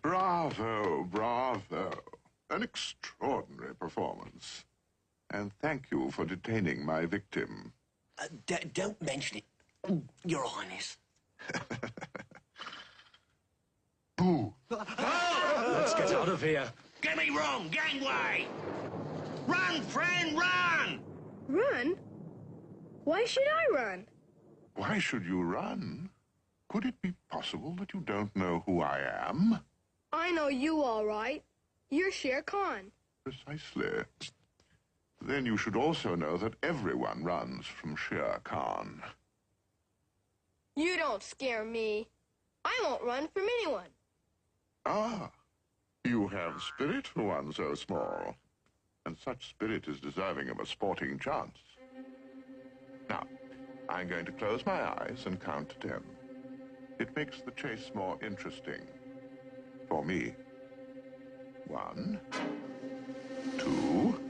Bravo, bravo. An extraordinary performance. And thank you for detaining my victim. Don't mention it, Your Highness. Boo. Let's get out of here. Get me wrong, gangway! Run, friend, run! Run? Why should I run? Why should you run? Could it be possible that you don't know who I am? I know you all right. You're Shere Khan. Precisely. Then you should also know that everyone runs from Shere Khan. You don't scare me. I won't run from anyone. Ah, you have spirit for one so small. And such spirit is deserving of a sporting chance. Now, I'm going to close my eyes and count to 10. It makes the chase more interesting. For me. 1, 2,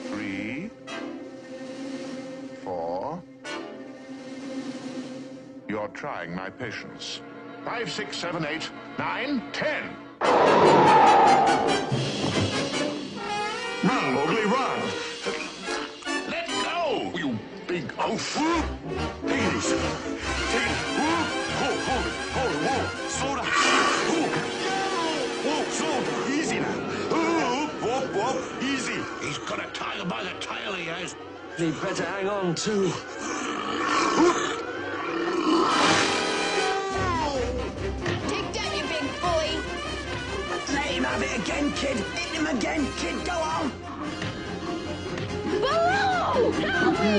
3, 4. You're trying my patience. 5, 6, 7, 8, 9, 10. Run, Mowgli, run! Let go, you big oaf. Take it easy. Take it. Hold it. Whoa. Slow down. Whoa, slow. Easy now. Whoa, easy. He's got a tiger by the tail, he has. He'd better hang on, too. Take that, you big bully. Let him have it again, kid. Hit him again, kid. Go on. Baloo! Help me!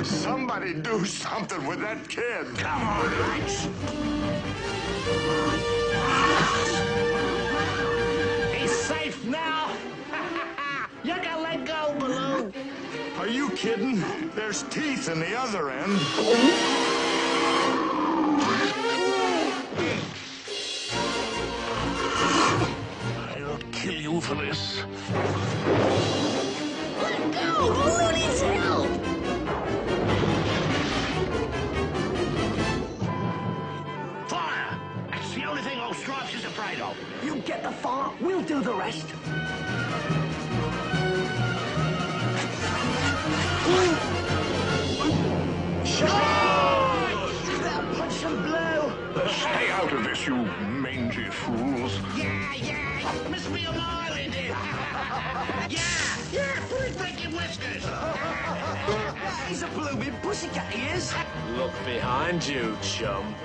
Somebody do something with that kid. Come on, lads. He's safe now. You can let go, Baloo. Are you kidding? There's teeth in the other end. I'll kill you for this. Let go! Baloo needs help! Fire! That's the only thing old Stripes is afraid of. You get the fire, we'll do the rest. That punch and blow. Stay out of this, you mangy fools. Yeah. Must be a mile in it. Yeah. Put his freaking whiskers. He's a blooming pussycat, he is. Look behind you, chum.